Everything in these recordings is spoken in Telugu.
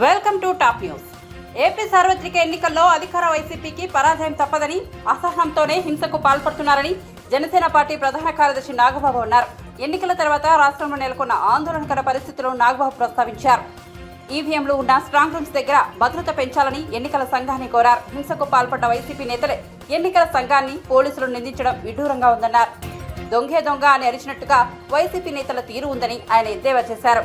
Welcome to top news. AP సార్వత్రిక ఎన్నికల్లో అధికార వైసీపీకి పరాజయం తప్పదని, అసహనంతోనే హింసకు పాల్పడుతున్నారని జనసేన పార్టీ ప్రధాన కార్యదర్శి నాగబాబు అన్నారు. ఎన్నికల తర్వాత రాష్ట్రంలో నెలకొన్న ఆందోళనకర పరిస్థితులను నాగబాబు ప్రస్తావించారు. ఈవీఎంలు ఉన్న స్ట్రాంగ్ రూమ్స్ దగ్గర భద్రత పెంచాలని ఎన్నికల సంఘాన్ని కోరారు. హింసకు పాల్పడ్డ వైసీపీ నేతలే ఎన్నికల సంఘాన్ని పోలీసులు నిందించడం విడ్డూరంగా ఉందన్నారు. దొంగే దొంగ అని అరిచినట్టుగా వైసీపీ నేతల తీరు ఉందని ఆయన ఎద్దేవా చేశారు.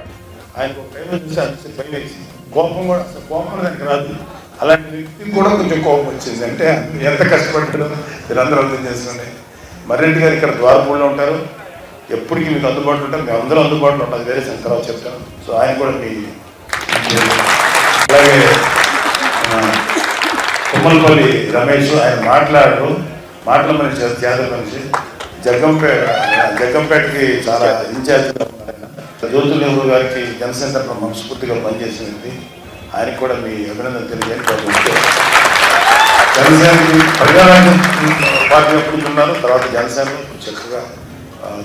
కోపం కూడా అసలు కోపం దానికి రాదు. అలాంటి వ్యక్తికి కూడా కొంచెం కోపం వచ్చింది అంటే ఎంత కష్టపడ్డాడో మీరందరూ అర్థం చేసుకోండి. మర్రెడ్డి గారు ఇక్కడ ద్వారపూడిలో ఉంటారు, ఎప్పటికీ మీకు అందుబాటులో ఉంటారు, మేము అందరూ అందుబాటులో ఉంటాం. వేరే శంకరరావు చెప్తాను. సో ఆయన కూడా మీ అలాగే తుమ్మలపల్లి రమేష్ ఆయన మాటల మనిషి, జాతర మనిషి, జగ్గంపేటకి చాలా ఇన్ఛార్జ్గా ఉన్నారు. జ్యోతుల నెహ్రూ గారికి జనసేన తరఫున మనస్ఫూర్తిగా పనిచేసింది. ఆయనకు కూడా మీ అభినందన తెలియజేయండి. జనసేనకి ప్రజారాజ్యం పార్టీ ఎప్పుడుతున్నారు, తర్వాత జనసేనలో చక్కగా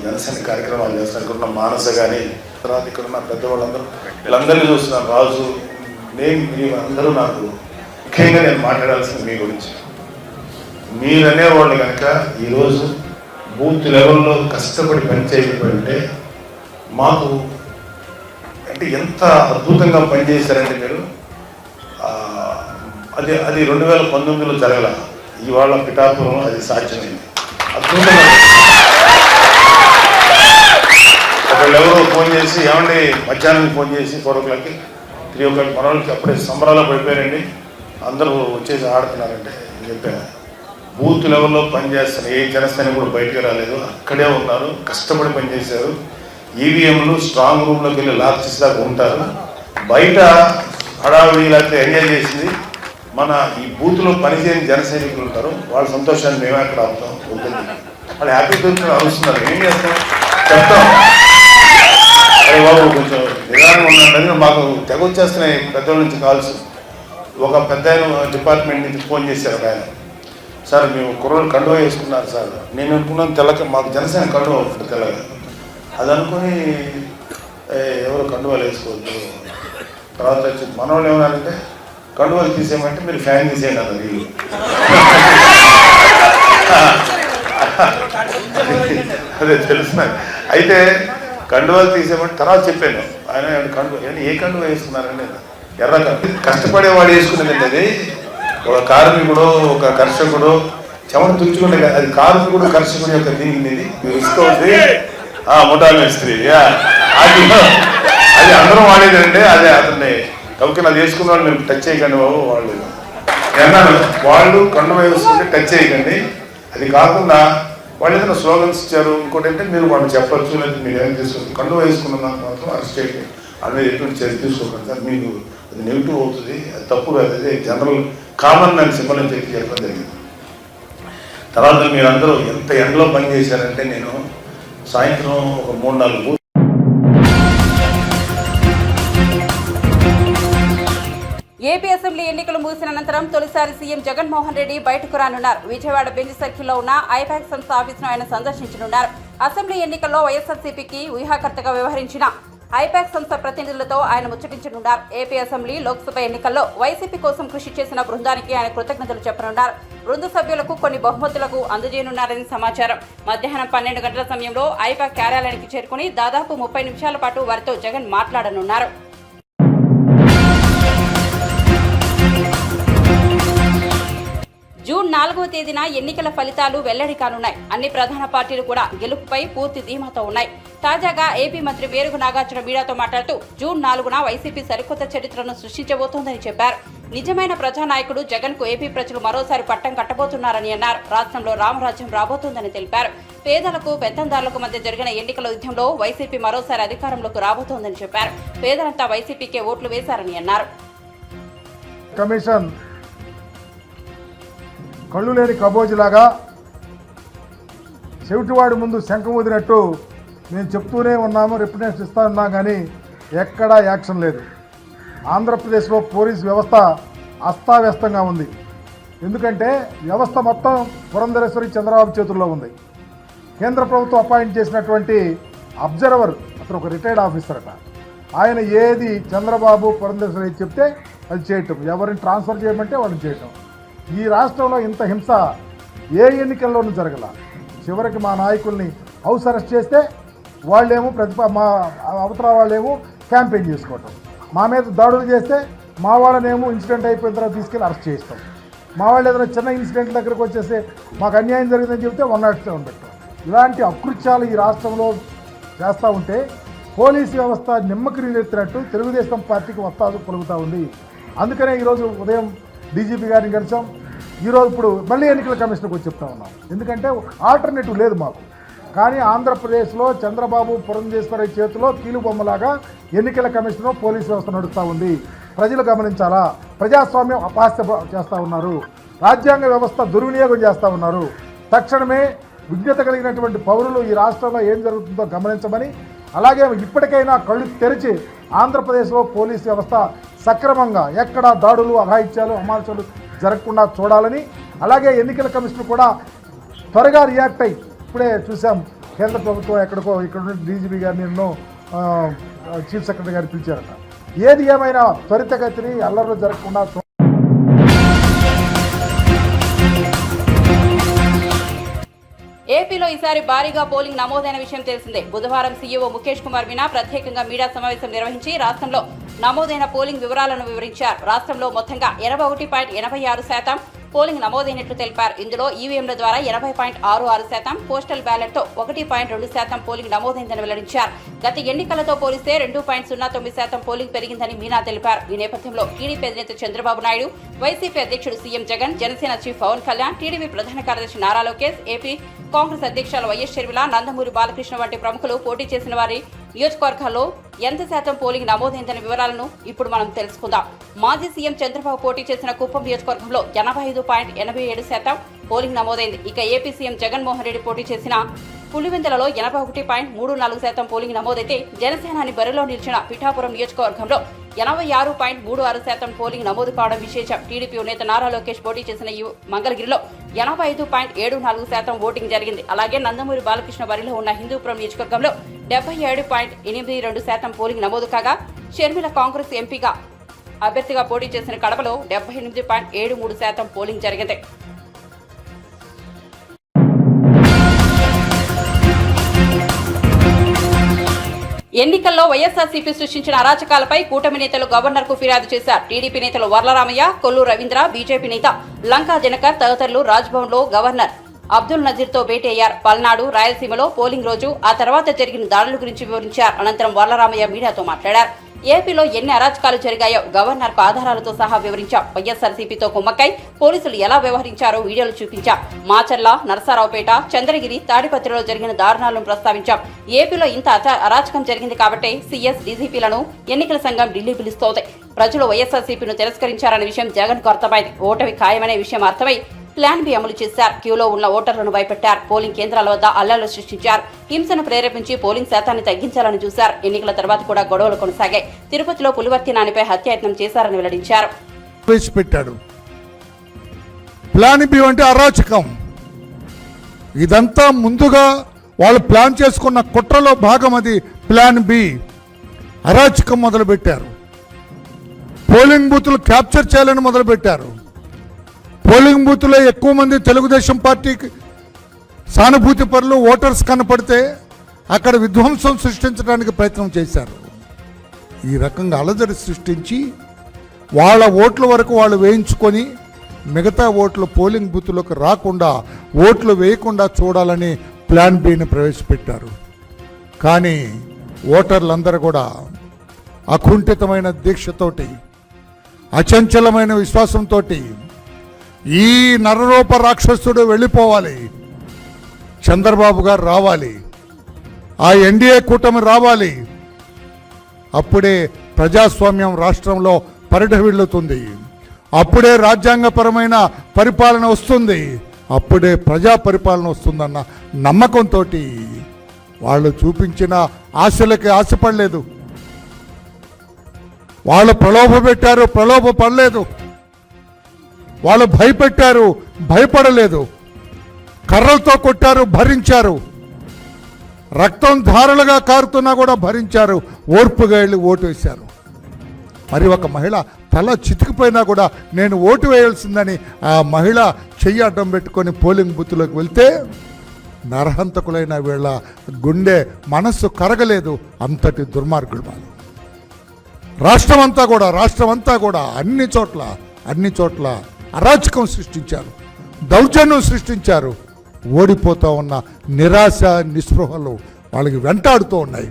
జనసేన కార్యక్రమాలు చేస్తారు. ఇక్కడ ఉన్న మానస కానీ, తర్వాత ఇక్కడ ఉన్న పెద్దవాళ్ళందరూ వీళ్ళందరినీ చూస్తున్నారు. రాజు, నేను అందరూ నాకు ముఖ్యంగా నేను మాట్లాడాల్సింది మీ గురించి. మీరనేవాళ్ళు కనుక ఈరోజు బూత్ లెవెల్లో కష్టపడి పనిచేయకపోయింటే మాకు అంటే ఎంత అద్భుతంగా పనిచేశారంటే మీరు. అది 2019లో జరగల, ఇవాళ పిఠాపురం అది సాధ్యమైంది. అద్భుతంగా ఒకళ్ళెవరో ఫోన్ చేసి, ఏమండి మధ్యాహ్నం ఫోన్ చేసి 4 o'clockకి 3 o'clock మన వాళ్ళకి అప్పుడే సంబరాల్లో పడిపోయారండి, అందరూ వచ్చేసి ఆడుతున్నారంటే చెప్పాను. బూత్ లెవెల్లో పనిచేస్తున్న ఏ జనసేన కూడా బయటకు రాలేదు, అక్కడే ఉన్నారు, కష్టపడి పనిచేశారు. ఈవీఎంలు స్ట్రాంగ్ రూమ్లోకి వెళ్ళి లాక్స్ దాకా ఉంటారు. బయట హడావిడి లేకపోతే ఎంజాయ్ చేసింది మన ఈ బూత్లో పనిచేయని జన సైనికులు ఉంటారు. వాళ్ళ సంతోషాన్ని మేమే అక్కడ అవుతాం ఉంటుంది. వాళ్ళు హ్యాపీ దొరుకుతున్నారు, అరుస్తున్నారు. ఏం చేస్తాం, చెప్తాం. అరే బాబు కొంచెం నిదానం ఉన్నాడని మాకు తెగ వచ్చేస్తున్నాయి పెద్దల నుంచి కాల్స్. ఒక పెద్ద డిపార్ట్మెంట్ నుంచి ఫోన్ చేశారు ఆయన, సార్ మేము కుర్రోళ్ళు కండువా వేసుకున్నారు సార్. నేను అనుకున్నాను తెల్లక, మాకు జనసేన కండువా ఉంటుంది తెల్లగా. అది అనుకుని ఎవరు కండువాలు వేసుకోవద్దు. తర్వాత వచ్చి మనవాళ్ళు ఏమన్నారంటే కండువాలు తీసేయమంటే మీరు ఫ్యాన్ తీసేయండి అన్నారు వీళ్ళు. అదే తెలుసు. అయితే కండువాలు తీసేయమంటే తర్వాత చెప్పాను. ఆయన ఏ కండువా వేసుకున్నారండి? ఎర్ర కష్టపడేవాడు వేసుకునేదండి. అది ఒక కార్మికుడు, ఒక కర్షకుడు చెమట తుడుచుకుంటే అది కార్మికుడు కర్షకుడు యొక్క దీనికి మీరు ఇసుకోవద్దు. ముఠా మేస్త్రి అది అందరం వాడేదండి. అదే అతన్ని కవికి అది వేసుకున్న వాళ్ళు మీరు టచ్ చేయకండి బాబు. వాళ్ళు అన్నాను, వాళ్ళు కండు వేసుకుంటే టచ్ చేయకండి. అది కాకుండా వాళ్ళు ఏదైనా స్లోగన్స్ ఇచ్చారు, ఇంకోటి అంటే మీరు వాళ్ళు చెప్పచ్చు, లేదా మీరు ఏం చేసుకోవచ్చు. కండు వేసుకున్న నాకు మాత్రం అరెస్ట్ చేయండి, వాళ్ళ మీద ఎటువంటి చర్య తీసుకోకండి సార్, మీకు అది నెగిటివ్ అవుతుంది, అది తప్పు కాదు, అదే జనరల్ కామన్ మ్యాన్ సింబల్ అని చెప్పడం జరిగింది. తర్వాత మీరందరూ ఎంత ఎండలో పనిచేశారంటే, నేను సాయంత్రం ఒక 3-4 ఏపీ అసెంబ్లీ ఎన్నికలు ముగిసిన అనంతరం తొలిసారి సీఎం జగన్మోహన్ రెడ్డి బయటకు రానున్నారు. విజయవాడ బెంజ్ సర్కిల్లో ఉన్న ఐపాక్ సంస్థ ఆఫీసును ఆయన సందర్శించనున్నారు. అసెంబ్లీ ఎన్నికల్లో వైఎస్ఆర్సీపీకి వ్యూహాకర్తగా వ్యవహరించిన ఐపాక్ సంస్థ ప్రతినిధులతో ఆయన ముచ్చటించనున్నారు. ఏపీ అసెంబ్లీ, లోక్సభ ఎన్నికల్లో వైసీపీ కోసం కృషి చేసిన బృందానికి ఆయన కృతజ్ఞతలు చెప్పనున్నారు. బృంద సభ్యులకు కొన్ని బహుమతులకు అందజేయనున్నారని సమాచారం. మధ్యాహ్నం 12 గంటల సమయంలో ఐపాక్ కార్యాలయానికి చేరుకుని దాదాపు 30 నిమిషాల పాటు వారితో జగన్ మాట్లాడనున్నారు. జూన్ 4వ తేదీన ఎన్నికల ఫలితాలు వెల్లడి కానున్నాయి. అన్ని ప్రధాన పార్టీలు కూడా గెలుపుపై పూర్తి ధీమాతో ఉన్నాయి. తాజాగా ఏపీ మంత్రి వేరుగు నాగార్జున మీడియాతో మాట్లాడుతూ జూన్ 4న వైసీపీ సరికొత్త చరిత్రను సృష్టించబోతోందని చెప్పారు. నిజమైన ప్రజానాయకుడు జగన్ కు ఏపీ ప్రజలు మరోసారి పట్టం కట్టబోతున్నారని అన్నారు. రాష్ట్రంలో రామరాజ్యం రాబోతోందని తెలిపారు. పేదలకు, పెత్తందారులకు మధ్య జరిగిన ఎన్నికల యుద్ధంలో వైసీపీ మరోసారి అధికారంలోకి రాబోతోందని చెప్పారు. పేదలంతా వైసీపీకే ఓట్లు వేశారని అన్నారు. కమిషన్ కళ్ళు లేని కబోజులాగా చెవిటివాడి ముందు శంఖం వదినట్టు మేము చెప్తూనే ఉన్నాము, రిప్రజెంటేషన్ ఇస్తా ఉన్నాం, కానీ ఎక్కడా యాక్షన్ లేదు. ఆంధ్రప్రదేశ్లో పోలీస్ వ్యవస్థ అస్తావ్యస్తంగా ఉంది. ఎందుకంటే వ్యవస్థ మొత్తం పురంధరేశ్వరి చంద్రబాబు చేతుల్లో ఉంది. కేంద్ర ప్రభుత్వం అపాయింట్ చేసినటువంటి అబ్జర్వర్ అతను ఒక రిటైర్డ్ ఆఫీసర్ అట. ఆయన ఏది చంద్రబాబు పురంధేశ్వరి చెప్తే అది చేయటం, ఎవరిని ట్రాన్స్ఫర్ చేయమంటే వాళ్ళని చేయటం. ఈ రాష్ట్రంలో ఇంత హింస ఏ ఎన్నికల్లోనూ జరగల. చివరికి మా నాయకుల్ని హౌస్ అరెస్ట్ చేస్తే వాళ్ళేమో మా అవతల వాళ్ళేమో క్యాంపెయిన్ చేసుకోవటం, మా మీద దాడులు చేస్తే మా వాళ్ళనేమో ఇన్సిడెంట్ అయిపోయిన తర్వాత తీసుకెళ్ళి అరెస్ట్ చేస్తాం. మా వాళ్ళు ఏదైనా చిన్న ఇన్సిడెంట్ దగ్గరకు వచ్చేస్తే మాకు అన్యాయం జరిగిందని చెప్తే 107 పెట్టాం. ఇలాంటి అకృత్యాలు ఈ రాష్ట్రంలో చేస్తూ ఉంటే పోలీసు వ్యవస్థ నిమ్మకి నీరెత్తినట్టు తెలుగుదేశం పార్టీకి వస్తాదు పలుకుతూ ఉంది. అందుకనే ఈరోజు ఉదయం డీజీపీ గారిని కలిసాం. ఈరోజు ఇప్పుడు మళ్ళీ ఎన్నికల కమిషన్కి వచ్చి చెప్తా ఉన్నాం. ఎందుకంటే ఆల్టర్నేటివ్ లేదు మాకు. కానీ ఆంధ్రప్రదేశ్లో చంద్రబాబు పురంధేశ్వరి చేతిలో కీలుబొమ్మలాగా ఎన్నికల కమిషన్ పోలీసు వ్యవస్థ నడుస్తూ ఉంది. ప్రజలు గమనించాలా. ప్రజాస్వామ్యం అపహాస్య చేస్తూ ఉన్నారు, రాజ్యాంగ వ్యవస్థ దుర్వినియోగం చేస్తూ ఉన్నారు. తక్షణమే విజ్ఞత కలిగినటువంటి పౌరులు ఈ రాష్ట్రంలో ఏం జరుగుతుందో గమనించమని, అలాగే ఇప్పటికైనా కళ్ళు తెరిచి ఆంధ్రప్రదేశ్లో పోలీసు వ్యవస్థ సక్రమంగా ఎక్కడా దాడులు, అఘాయిత్యాలు, అమానుషాలు జరగకుండా చూడాలని, అలాగే ఎన్నికల కమిషన్ కూడా త్వరగా రియాక్ట్ అయ్యి, ఇప్పుడే చూసాం కేంద్ర ప్రభుత్వం ఎక్కడికో ఇక్కడ నుండి డీజీపీ గారిని ఎన్నో చీఫ్ సెక్రటరీ గారు పిలిచారట. ఏది ఏమైనా త్వరితగతిని అల్లర్లు జరగకుండా ఏపీలో ఈసారి భారీగా పోలింగ్ నమోదైన విషయం తెలిసిందే. బుధవారం సీఈఓ ముఖేష్ కుమార్ మీనా ప్రత్యేకంగా మీడియా సమావేశం నిర్వహించి రాష్ట్రంలో నమోదైన పోలింగ్ వివరాలను వివరించారు. రాష్ట్రంలో మొత్తంగా 81.86% పోలింగ్ నమోదైనట్లు తెలిపారు. ఇందులో ఈవీఎంల ద్వారా 80.66%, పోస్టల్ బ్యాలెట్తో 1.2% పోలింగ్ నమోదైందని వెల్లడించారు. గత ఎన్నికలతో పోలిస్తే 2.09% పోలింగ్ పెరిగిందని మీనా తెలిపారు. ఈ నేపథ్యంలో టీడీపీ అధినేత చంద్రబాబు నాయుడు, వైసీపీ అధ్యక్షుడు సీఎం జగన్, జనసేన చీఫ్ పవన్ కళ్యాణ్, టీడీపీ ప్రధాన కార్యదర్శి నారా లోకేష్, ఏపీ కాంగ్రెస్ అధ్యక్షులు వైఎస్ షర్మిల, నందమూరి బాలకృష్ణ వంటి ప్రముఖులు పోటీ చేసిన వారి నియోజకవర్గాల్లో ఎంత శాతం పోలింగ్ నమోదైందనే వివరాలను ఇప్పుడు మనం తెలుసుకుందాం. మాజీ సీఎం చంద్రబాబు పోటీ చేసిన కుప్పం నియోజకవర్గంలో 85.87% పోలింగ్ నమోదైంది. ఇక ఏపీ సీఎం జగన్మోహన్ రెడ్డి పోటీ చేసిన పులివెందులలో 81.34% పోలింగ్ నమోదైతే, జనసేనాని బరిలో నిలిచిన పిఠాపురం నియోజకవర్గంలో 86.36% పోలింగ్ నమోదు కావడం విశేషం. టీడీపీ నేత నారా లోకేష్ పోటీ చేసిన ఈ మంగళగిరిలో 85.74% ఓటింగ్ జరిగింది. అలాగే నందమూరి బాలకృష్ణ బరిలో ఉన్న హిందూపురం నియోజకవర్గంలో 77.82% పోలింగ్ నమోదు కాగా, షర్మిల కాంగ్రెస్ ఎంపీగా అభ్యర్థిగా పోటీ చేసిన కడపలో 78.73% పోలింగ్ జరిగింది. ఎన్నికల్లో వైఎస్ఆర్సీపీ సృష్టించిన అరాచకాలపై కూటమి నేతలు గవర్నర్కు ఫిర్యాదు చేశారు. టీడీపీ నేతలు వర్లరామయ్య, కొల్లు రవీంద్ర, బీజేపీ నేత లంకా దినకర్ తదితరులు రాజ్భవన్లో గవర్నర్ అబ్దుల్ నజీర్తో భేటీ అయ్యారు. పల్నాడు, రాయలసీమలో పోలింగ్ రోజు, ఆ తర్వాత జరిగిన దాడుల గురించి వివరించారు. అనంతరం వర్లరామయ్య మీడియాతో మాట్లాడారు. ఏపీలో ఎన్ని అరాచకాలు జరిగాయో గవర్నర్కు ఆధారాలతో సహా వివరించాం. వైఎస్ఆర్సీపీతో కుమ్మక్కై పోలీసులు ఎలా వ్యవహరించారో వీడియోలు చూపించాం. మాచర్ల, నరసరావుపేట, చంద్రగిరి, తాడిపత్రిలో జరిగిన దారుణాలను ప్రస్తావించాం. ఏపీలో ఇంత అరాచకం జరిగింది కాబట్టి సీఎస్, డీజీపీలను ఎన్నికల సంఘం ఢిల్లీ పిలుస్తోంది. ప్రజలు వైఎస్ఆర్సీపీను తిరస్కరించారనే విషయం జగన్కు అర్థమైంది. ఓటమి ఖాయమనే విషయం అర్థమై ప్లాన్ బి అమలు చేశారు. క్యూలో ఉన్న ఓటర్లను భయపెట్టారు. పోలింగ్ కేంద్రాల వద్ద అల్లర్లు సృష్టించారు. హింసను ప్రేరేపించి పోలింగ్ శాతాన్ని తగ్గించాలని చూశారు. ఎన్నికల తర్వాత కూడా గొడవలు కొనసాగాయి. తిరుపతిలో పులివర్తి నానిపై హత్యాయత్నం చేశారని వెల్లడించారు. ప్లాన్ బి అంటే అరాచకం. ఇదంతా ముందుగా వాళ్ళు ప్లాన్ చేసుకున్న కుట్రలో భాగం. అది ప్లాన్ బి. అరాచకం మొదలుపెట్టారు. పోలింగ్ బూతులు క్యాప్చర్ చేయాలని మొదలుపెట్టారు. పోలింగ్ బూత్లో ఎక్కువ మంది తెలుగుదేశం పార్టీకి సానుభూతి పరులు, ఓటర్స్ కనపడితే అక్కడ విధ్వంసం సృష్టించడానికి ప్రయత్నం చేశారు. ఈ రకంగా అలజడి సృష్టించి వాళ్ళ ఓట్ల వరకు వాళ్ళు వేయించుకొని మిగతా ఓట్లు పోలింగ్ బూత్లోకి రాకుండా, ఓట్లు వేయకుండా చూడాలని ప్లాన్ బిని ప్రవేశపెట్టారు. కానీ ఓటర్లందరూ కూడా అకుంఠితమైన దీక్షతోటి, అచంచలమైన విశ్వాసంతో ఈ నరరూప రాక్షసుడు వెళ్ళిపోవాలి, చంద్రబాబు గారు రావాలి, ఆ ఎన్డీఏ కూటమి రావాలి, అప్పుడే ప్రజాస్వామ్యం రాష్ట్రంలో పరిఢవిల్లుతుంది, అప్పుడే రాజ్యాంగపరమైన పరిపాలన వస్తుంది, అప్పుడే ప్రజా పరిపాలన వస్తుందన్న నమ్మకంతో వాళ్ళు చూపించిన ఆశలకి ఆశపడలేదు. వాళ్ళు ప్రలోభపెట్టారు, ప్రలోభపడలేదు. వాళ్ళు భయపెట్టారు, భయపడలేదు. కర్రలతో కొట్టారు, భరించారు. రక్తం ధారలుగా కారుతున్నా కూడా భరించారు, ఓర్పుగా వెళ్ళి ఓటు వేశారు. మరి ఒక మహిళ తల చితికిపోయినా కూడా నేను ఓటు వేయాల్సిందని ఆ మహిళ చెయ్యి అడ్డం పెట్టుకొని పోలింగ్ బూత్లోకి వెళ్తే నరహంతకులైన వీళ్ళ గుండె మనస్సు కరగలేదు. అంతటి దుర్మార్గులు వాళ్ళు. రాష్ట్రమంతా కూడా అన్ని చోట్ల అరాచకం సృష్టించారు, దౌర్జన్యం సృష్టించారు. ఓడిపోతూ ఉన్న నిరాశ నిస్పృహలు వాళ్ళకి వెంటాడుతూ ఉన్నాయి.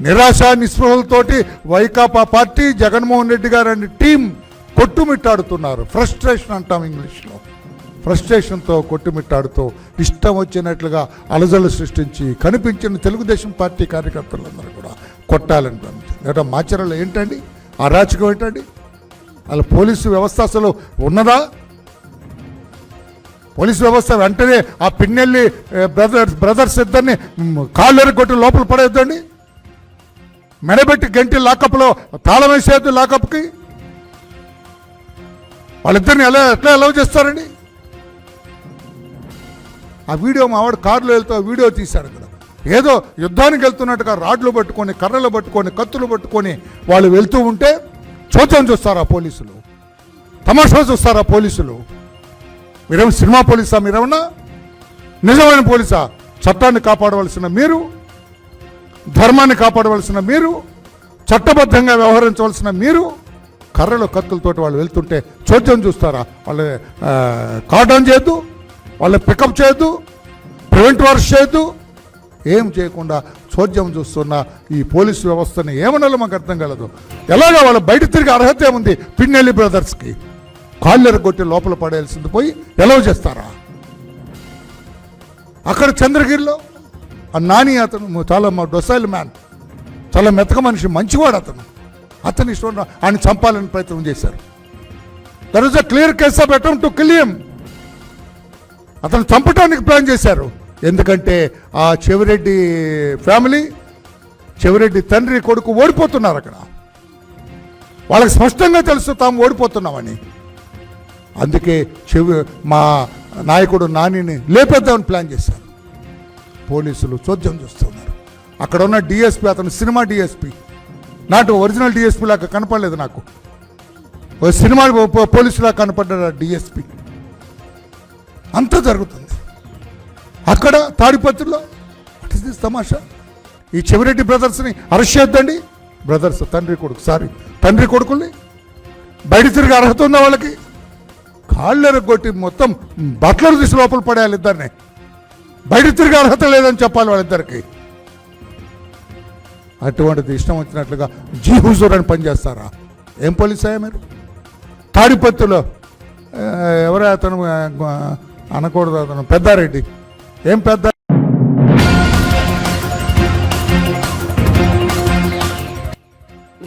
నిరాశ నిస్పృహలతోటి వైకాపా పార్టీ, జగన్మోహన్ రెడ్డి గారు అనే టీం కొట్టుమిట్టాడుతున్నారు. ఫ్రస్ట్రేషన్ అంటాం ఇంగ్లీష్లో. ఫ్రస్ట్రేషన్తో కొట్టుమిట్టాడుతూ ఇష్టం వచ్చినట్లుగా అలజలు సృష్టించి కనిపించిన తెలుగుదేశం పార్టీ కార్యకర్తలందరూ కూడా కొట్టాలని లేదా మాచర్యలో ఏంటండి అరాచకం ఏంటండి? అలా పోలీసు వ్యవస్థ అసలు ఉన్నదా? పోలీసు వ్యవస్థ వెంటనే ఆ పిన్నెల్లి బ్రదర్స్ ఇద్దరిని కాళ్ళు కొట్టి లోపల పడేద్దండి, మెడబెట్టి గంటి లాకప్లో తాళం వేసేద్దు లాకప్కి. వాళ్ళిద్దరిని ఎట్లా అలౌ చేస్తారండి? ఆ వీడియో మావాడు కారులో వెళ్తూ వీడియో తీశాడు. అక్కడ ఏదో యుద్ధానికి వెళ్తున్నట్టుగా రాడ్లు పట్టుకొని, కర్రలు పట్టుకొని, కత్తులు పట్టుకొని వాళ్ళు వెళ్తూ ఉంటే చూచం చూస్తారా పోలీసులు? తమాషా చూస్తారా పోలీసులు? మీరేమో సినిమా పోలీసా? మీరేమన్నా నిజమైన పోలీసా? చట్టాన్ని కాపాడవలసిన మీరు, ధర్మాన్ని కాపాడవలసిన మీరు, చట్టబద్ధంగా వ్యవహరించవలసిన మీరు కర్రలు కత్తులతోటి వాళ్ళు వెళ్తుంటే చోద్యం చూస్తారా? వాళ్ళు కార్డన్ చేయొద్దు, వాళ్ళు పికప్ చేయొద్దు, ప్రివెంట్ వర్క్ చేయొద్దు, ఏం చేయకుండా చోద్యం చూస్తున్న ఈ పోలీసు వ్యవస్థని ఏమనాలో మాకు అర్థం కలదు. ఎలాగో వాళ్ళు బయట తిరిగి అర్హత ఏముంది? పిన్నెల్లి బ్రదర్స్కి కాళ్ళు ఎరగొట్టి లోపల పడేయాల్సింది పోయి ఎలా చేస్తారా? అక్కడ చంద్రగిరిలో ఆ నాని అతను చాలా డొసైల్ మ్యాన్, చాలా మెతక మనిషి, మంచివాడు అతను ఇష్టం ఆయన చంపాలని ప్రయత్నం చేశారు. That is a clear case of attempt to kill him. అతను చంపడానికి ప్లాన్ చేశారు. ఎందుకంటే ఆ చెవిరెడ్డి ఫ్యామిలీ, చెవిరెడ్డి తండ్రి కొడుకు ఓడిపోతున్నారు అక్కడ. వాళ్ళకి స్పష్టంగా తెలుసు తాము ఓడిపోతున్నామని. అందుకే మా నాయకుడు నానిని లేపేద్దామని ప్లాన్ చేశారు. పోలీసులు చోద్యం చూస్తున్నారు. అక్కడ ఉన్న డిఎస్పీ అతను సినిమా డిఎస్పీ, నాటు ఒరిజినల్ డిఎస్పీ లాగా కనపడలేదు నాకు. సినిమా పోలీసులా కనపడ్డాడు డిఎస్పీ. అంతా జరుగుతుంది అక్కడ తాడిపత్రిలో. వాట్ ఇస్ దిస్ తమాషా? ఈ చెవిరెడ్డి బ్రదర్స్ని అరెస్ట్ చేద్దండి. బ్రదర్స్ తండ్రి కొడుకుల్ని బయట తిరిగి అర్హత ఉన్న వాళ్ళకి కాళ్ళు ఎరగొట్టి మొత్తం బట్టలు తీసి లోపల పడేయాలి. ఇద్దరిని బయట తిరిగి అర్హత లేదని చెప్పాలి వాళ్ళిద్దరికి. అటువంటిది ఇష్టం వచ్చినట్లుగా జీ హుజూర్ అని పనిచేస్తారా? ఏం పోలీస్ అయ్యా మీరు? తాడిపత్రిలో ఎవరో అతను అనకూడదు, అతను పెద్దారెడ్డి. ఏం పెద్ద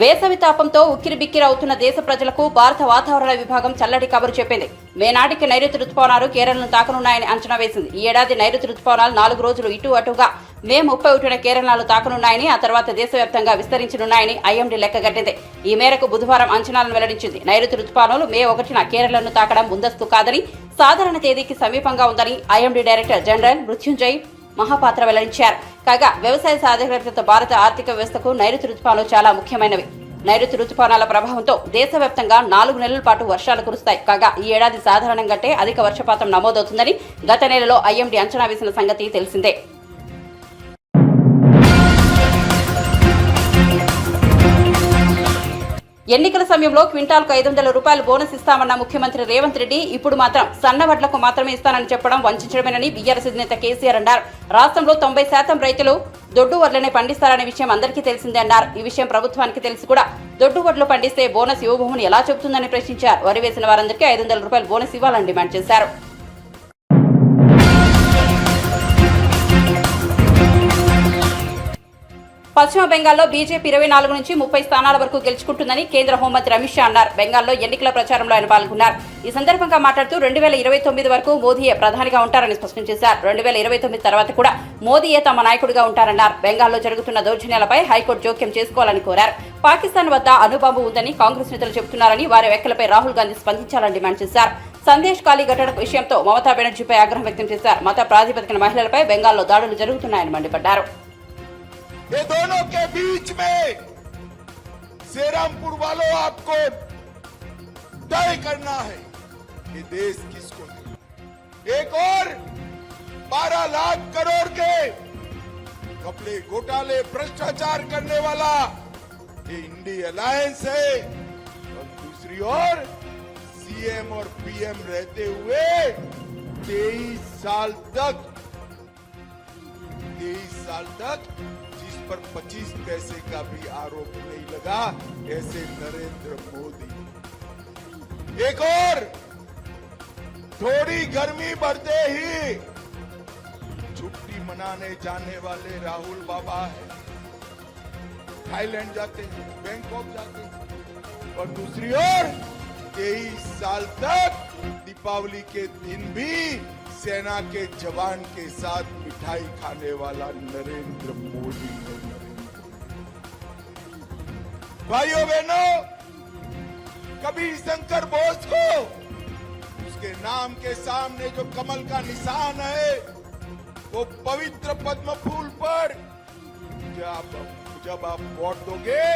వేసవి తాపంతో ఉక్కిరిబిక్కిరి అవుతున్న దేశ ప్రజలకు భారత వాతావరణ విభాగం చల్లటి కబురు చెప్పింది. మే నాటికి నైరుతి రుతుపవనాలు కేరళను తాకనున్నాయని అంచనా వేసింది. ఈ ఏడాది నైరుతి రుతుపవనాలు 4 రోజులు ఇటు అటుగా మే 31న కేరళను తాకనున్నాయని, ఆ తర్వాత దేశవ్యాప్తంగా విస్తరించనున్నాయని ఐఎండీ లెక్కగట్టింది. ఈ మేరకు బుధవారం అంచనాలను వెల్లడించింది. నైరుతి రుతుపవనాలు మే 1న కేరళను తాకడం ముందస్తు కాదని, సాధారణ తేదీకి సమీపంగా ఉందని IMD director general Mrutyunjay Mohapatra వెల్లడించారు. కాగా వ్యవసాయ సాధికారత భారత ఆర్థిక వ్యవస్థకు నైరుతి రుతుపవనాలు చాలా ముఖ్యమైనవి. నైరుతి రుతుపవనాల ప్రభావంతో దేశవ్యాప్తంగా 4 నెలల పాటు వర్షాలు కురుస్తాయి. కాగా ఈ ఏడాది సాధారణం కంటే అధిక వర్షపాతం నమోదవుతుందని గత నెలలో ఐఎండీ అంచనా వేసిన సంగతి తెలిసిందే. ఎన్నికల సమయంలో క్వింటాల్కు 500 రూపాయలు బోనస్ ఇస్తామన్న ముఖ్యమంత్రి రేవంత్ రెడ్డి ఇప్పుడు మాత్రం సన్నవడ్లకు మాత్రమే ఇస్తానని చెప్పడం వంచడమేనని బీఆర్ఎస్ అధినేత కేసీఆర్ అన్నారు. రాష్ట్రంలో 90% రైతులు దొడ్డు వడ్లనే పండిస్తారనే విషయం అందరికీ తెలిసిందే అన్నారు. ఈ విషయం ప్రభుత్వానికి తెలిసి కూడా దొడ్డు వడ్లు పండిస్తే బోనస్ ఇవ్వబోమని ఎలా చెబుతుందని ప్రశ్నించారు. వరి వేసిన వారందరికీ 500 రూపాయలు బోనస్ ఇవ్వాలని డిమాండ్ చేశారు. పశ్చిమ బెంగాల్లో బీజేపీ 24 నుంచి 30 స్థానాల వరకు గెలుచుకుంటుందని కేంద్ర హోంమంత్రి అమిత్ షా అన్నారు. బెంగాల్లో ఎన్నికల ప్రచారంలో ఆయన పాల్గొన్నారు. ఈ సందర్భంగా మాట్లాడుతూ 2029 వరకు మోదీయే ప్రధానిగా ఉంటారని స్పష్టం చేశారు. 2029 తర్వాత కూడా మోదీయే తమ నాయకుడిగా ఉంటారన్నారు. బెంగాల్లో జరుగుతున్న దౌర్జన్యాలపై హైకోర్టు జోక్యం చేసుకోవాలని కోరారు. పాకిస్తాన్ వద్ద అణుబాంబు ఉందని కాంగ్రెస్ నేతలు చెబుతున్నారని, వారి వ్యాఖ్యలపై రాహుల్ గాంధీ స్పందించాలని డిమాండ్ చేశారు. సందేశ్ ఖాళీ ఘటన విషయంతో మమతా బెనర్జీపై ఆగ్రహం వ్యక్తం చేశారు. మత ప్రాతిపదికన మహిళలపై బెంగాల్లో దాడులు జరుగుతున్నాయని మండిపడ్డారు. ये दोनों के बीच में सेरामपुर वालों आपको तय करना है कि देश किसको दे। एक और 12 लाख करोड़ के कपड़े घोटाले भ्रष्टाचार करने वाला ये इंडी अलायंस है, और दूसरी ओर सीएम और पीएम रहते हुए 23 साल तक जिस पर 25 पैसे का भी आरोप नहीं लगा, ऐसे नरेंद्र मोदी। एक और थोड़ी गर्मी बढ़ते ही छुट्टी मनाने जाने वाले राहुल बाबा है, थाईलैंड जाते हैं, बैंकॉक जाते हैं, और दूसरी ओर 23 साल तक दीपावली के दिन भी सेना के जवान के साथ मिठाई खाने वाला नरेंद्र मोदी है। भाइयों बहनों, कबीर शंकर बोस को उसके नाम के सामने जो कमल का निशान है, वो पवित्र पद्म फूल पर जब आप वोट दोगे,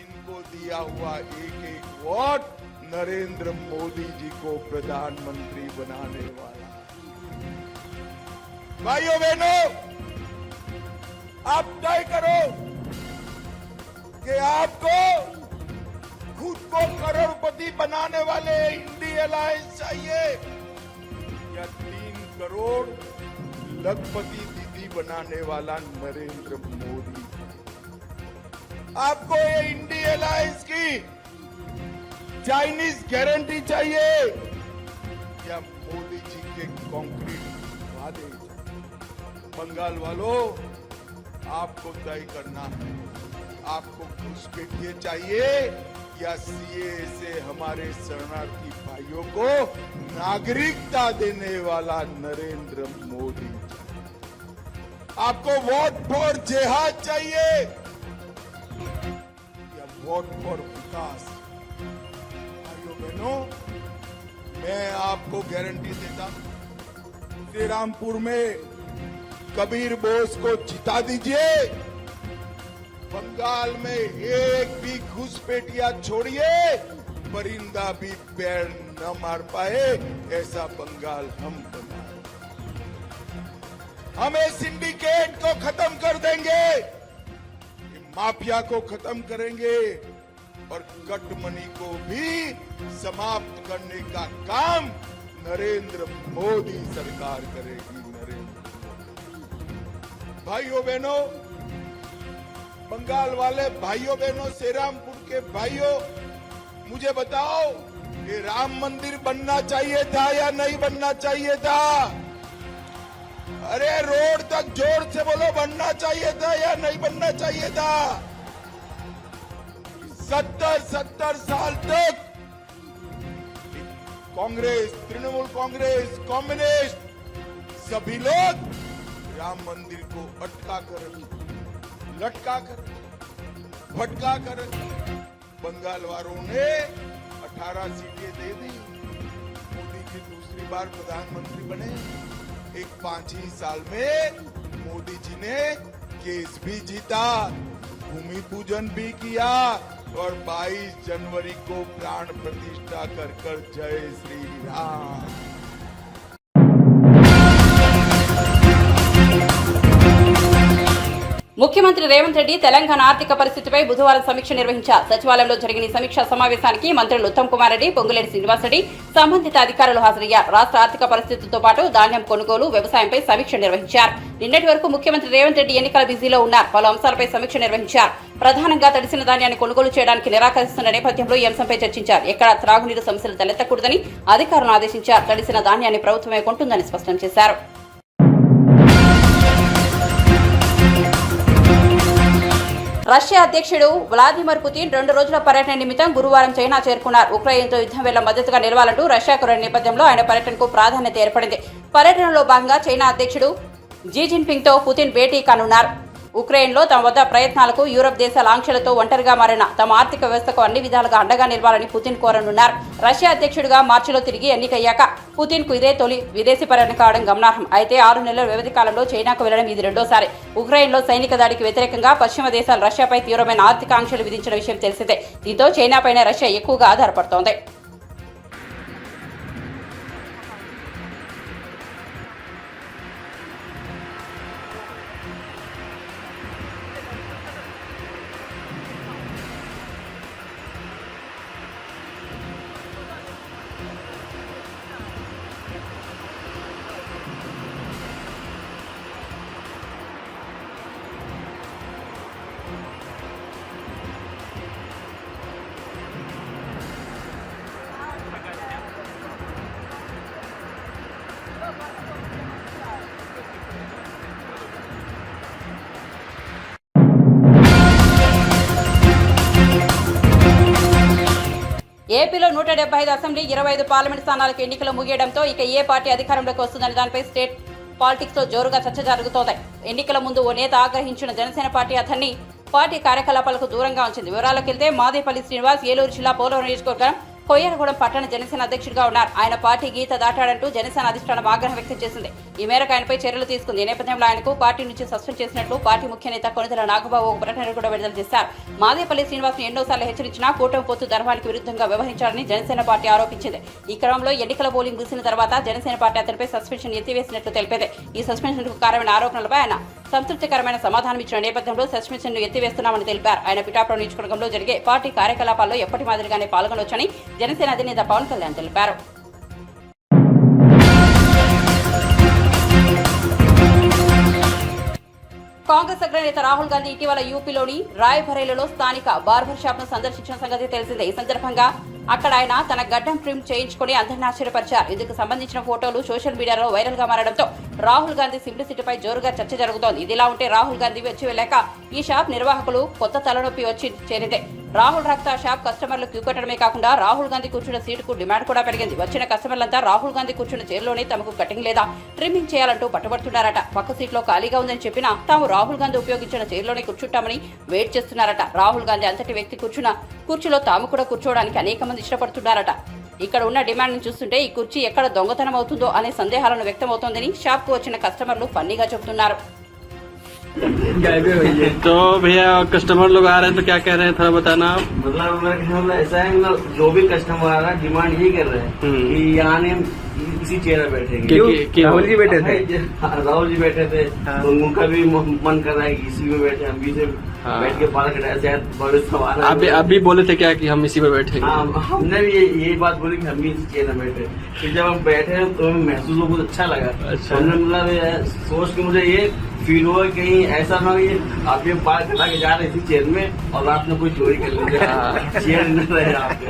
इनको दिया हुआ एक एक वोट नरेंद्र मोदी जी को प्रधानमंत्री बनाने वाला। भाइयों बहनों, आप तय करो कि आपको खुद को करोड़पति बनाने वाले इंडी अलायंस चाहिए या 3 करोड़ लखपति दीदी बनाने वाला नरेंद्र मोदी। आपको ये इंडी अलायंस की चाइनीज गारंटी चाहिए या मोदी जी के कंक्रीट वादे। बंगाल वालों, आपको तय करना है, आपको घुसपैठिए चाहिए या सीए से हमारे शरणार्थी भाइयों को नागरिकता देने वाला नरेंद्र मोदी। आपको वोट फॉर जिहाद चाहिए या वोट फॉर विकास। भाइयों बहनों, मैं आपको गारंटी देता हूं, श्रीरामपुर में कबीर बोस को जिता दीजिए, बंगाल में एक भी घुसपैठिया छोड़िए, परिंदा भी पैर न मार पाए, ऐसा बंगाल हम बनाए। हम इस सिंडिकेट को खत्म कर देंगे, माफिया को खत्म करेंगे और कट मनी को भी समाप्त करने का काम नरेंद्र मोदी सरकार करेगी। भाइयों बहनों, बंगाल वाले भाइयों बहनों, श्रीरामपुर के भाइयों, मुझे बताओ, ये राम मंदिर बनना चाहिए था या नहीं बनना चाहिए था? अरे रोड तक जोर से बोलो, बनना चाहिए था या नहीं बनना चाहिए था? 70 साल तक कांग्रेस, तृणमूल कांग्रेस, कम्युनिस्ट सभी लोग राम मंदिर को अटका कर, लटका कर, भटका कर बंगाल वालों ने 18 सीटें दे दी। मोदी जी दूसरी बार प्रधानमंत्री बने। एक 5 ही साल में मोदी जी ने केस भी जीता, भूमि पूजन भी किया और 22 जनवरी को प्राण प्रतिष्ठा कर जय श्री राम। ముఖ్యమంత్రి రేవంత్ రెడ్డి తెలంగాణ ఆర్థిక పరిస్థితిపై బుధవారం సమీక్ష నిర్వహించారు. సచివాలయంలో జరిగిన ఈ సమీక్షా సమావేశానికి మంత్రులు ఉత్తమ్ కుమార్ రెడ్డి, పొంగులేటి శ్రీనివాసరెడ్డి, సంబంధిత అధికారులు హాజరయ్యారు. రాష్ట్ర ఆర్థిక పరిస్థితులతో పాటు ధాన్యం కొనుగోలు, వ్యవసాయంపై సమీక్ష నిర్వహించారు. నిన్నటి వరకు ముఖ్యమంత్రి రేవంత్ రెడ్డి ఎన్నికల బిజీలో ఉన్నారు. పలు అంశాలపై సమీక్ష నిర్వహించారు. ప్రధానంగా తడిసిన ధాన్యాన్ని కొనుగోలు చేయడానికి నిరాకరిస్తున్న నేపథ్యంలో ఈ అంశంపై చర్చించారు. ఎక్కడా త్రాగునీరు సమస్యలు తలెత్తకూడదని అధికారులను ఆదేశించారు. తడిసిన ధాన్యాన్ని ప్రభుత్వమే కొంటుందని స్పష్టం చేశారు. రష్యా అధ్యక్షుడు వ్లాదిమిర్ పుతిన్ 2 రోజుల పర్యటన నిమిత్తం గురువారం చైనా చేరుకున్నారు. ఉక్రెయిన్తో యుద్ధం వేళ మద్దతుగా నిలవాలంటూ రష్యాకు కోరిన నేపథ్యంలో ఆయన పర్యటనకు ప్రాధాన్యత ఏర్పడింది. పర్యటనలో భాగంగా చైనా అధ్యక్షుడు జీ జిన్పింగ్తో పుతిన్ భేటీ కానున్నారు. ఉక్రెయిన్లో తమ వద్ద ప్రయత్నాలకు యూరప్ దేశాల ఆంక్షలతో ఒంటరిగా మారిన తమ ఆర్థిక వ్యవస్థకు అన్ని విధాలుగా అండగా నిలవాలని పుతిన్ కోరనున్నారు. రష్యా అధ్యక్షుడిగా మార్చిలో తిరిగి ఎన్నికయ్యాక పుతిన్కు ఇదే తొలి విదేశీ పర్యటన కావడం గమనార్హం. అయితే 6 నెలల వ్యవధి కాలంలో చైనాకు వెళ్లడం ఇది రెండోసారి. ఉక్రెయిన్లో సైనిక దాడికి వ్యతిరేకంగా పశ్చిమ దేశాలు రష్యాపై తీవ్రమైన ఆర్థిక ఆంక్షలు విధించిన విషయం తెలిసిందే. దీంతో చైనాపైనే రష్యా ఎక్కువగా ఆధారపడుతోంది. ఏపీలో 175 అసెంబ్లీ 25 పార్లమెంట్ స్థానాలకు ఎన్నికలు ముగియడంతో ఇక ఏ పార్టీ అధికారంలోకి వస్తుందని దానిపై స్టేట్ పాలిటిక్స్ లో జోరుగా చర్చ జరుగుతోంది. ఎన్నికల ముందు ఓ నేత ఆగ్రహించిన జనసేన పార్టీ అతన్ని పార్టీ కార్యకలాపాలకు దూరంగా ఉంచింది. వివరాలకు వెళ్తే మాదేపల్లి శ్రీనివాస్ ఏలూరు జిల్లా పోలవరం నియోజకవర్గం కొయ్యలగూడెం పట్టణ జనసేన అధ్యక్షుడిగా ఉన్నారు. ఆయన పార్టీ గీత దాటాడంటూ జనసేన అధిష్టానం ఆగ్రహం వ్యక్తం చేసింది. ఈ మేరకు ఆయనపై చర్యలు తీసుకుంది. ఈ నేపథ్యంలో ఆయనకు పార్టీ నుంచి సస్పెండ్ చేసినట్లు పార్టీ ముఖ్య నేత కొనిదెల నాగబాబు ఒక ప్రకటన కూడా విడుదల చేశారు. మాదేపల్లి శ్రీనివాస్ ఎన్నోసార్లు హెచ్చరించినా కూటమి పొత్తు ధర్మానికి విరుద్ధంగా వ్యవహరించారని జనసేన పార్టీ ఆరోపించింది. ఈ క్రమంలో ఎన్నికల పోలింగ్ ముగిసిన తర్వాత జనసేన పార్టీ అతనిపై సస్పెన్షన్ ఎత్తివేసినట్లు తెలిపింది. ఈ సస్పెన్షన్ కు కారణమైన ఆరోపణలపై ఆయన సంతృప్తికరమైన సమాధానం ఇచ్చిన నేపథ్యంలో సస్పెన్షన్ ను ఎత్తివేస్తున్నామని తెలిపారు. ఆయన పిఠాపురం నియోజకవర్గంలో జరిగే పార్టీ కార్యకలాపాల్లో ఎప్పటి మాదిరిగానే పాల్గొనవచ్చని జనసేన అధినేత పవన్ కళ్యాణ్ తెలిపారు. కాంగ్రెస్ అగ్రనేత రాహుల్ గాంధీ ఇటీవల యూపీలోని రాయ్బరేలీలో స్థానిక బార్బర్ షాప్ ను సందర్శించిన సంగతి తెలిసిందే. ఈ సందర్భంగా అక్కడ ఆయన తన గడ్డం ట్రిమ్ చేయించుకుని అందరిని ఆశ్చర్యపరిచారు. ఇందుకు సంబంధించిన ఫోటోలు సోషల్ మీడియాలో వైరల్ గా మారడంతో రాహుల్ గాంధీ సింప్లిసిటీపై జోరుగా చర్చ జరుగుతోంది. ఇదిలా ఉంటే రాహుల్ గాంధీ వచ్చి వెళ్ళాక ఈ షాప్ నిర్వాహకులు కొత్త తలనొప్పి వచ్చి చేరింది. రాహుల్ రక్త షాప్ కస్టమర్లు క్యూ కట్టడమే కాకుండా రాహుల్ గాంధీ కూర్చున్న సీటుకు డిమాండ్ కూడా పెరిగింది. వచ్చిన కస్టమర్లంతా రాహుల్ గాంధీ కూర్చున్న చైర్లోనే తమకు కటింగ్ లేదా ట్రిమ్మింగ్ చేయాలంటూ పట్టుబడుతున్నారట. పక్క సీట్లో ఖాళీగా ఉందని చెప్పినా తాము రాహుల్ గాంధీ ఉపయోగించిన చైర్లోనే కూర్చుంటామని వెయిట్ చేస్తున్నారట. రాహుల్ గాంధీ అంతటి వ్యక్తి కూర్చున్న కుర్చీలో తాము కూడా కూర్చోవడానికి అనేక మంది ఇష్టపడుతున్నారట. ఇక్కడ ఉన్న డిమాండ్ను చూస్తుంటే ఈ కుర్చీ ఎక్కడ దొంగతనం అవుతుందో అనే సందేహాలను వ్యక్తమవుతోందని షాప్కు వచ్చిన కస్టమర్లు ఫన్నీగా చెబుతున్నారు. तो भैया कस्टमर लोग आ रहे हैं तो क्या कह रहे हैं थोड़ा बताना आप। मतलब मेरा कहने मतलब ऐसा है मतलब जो भी कस्टमर आ रहा है डिमांड यही कर रहे हैं कि यहाँ ने इसी चेयर पर बैठेंगे। राहुल जी बैठे थे। राहुल जी बैठे थे तो उनका भी मन कर रहा है कि इसी में बैठे, हम भी से बैठ के बाल कटाया शायद भविष्य हमारा। आप भी बोले थे क्या कि हम इसी पर बैठे? हाँ, हमने भी यही बात बोली कि हम भी इसी चेयर में बैठे। फिर जब हम बैठे तो हमें महसूस हो बहुत अच्छा लगा। हमने मतलब सोच के मुझे ये फील हुआ कहीं ऐसा ना कि आप ये बाल कटा के जा रहे इसी चेयर में और रात में कोई चोरी कर लीजिए, चेयर न रहे आपके।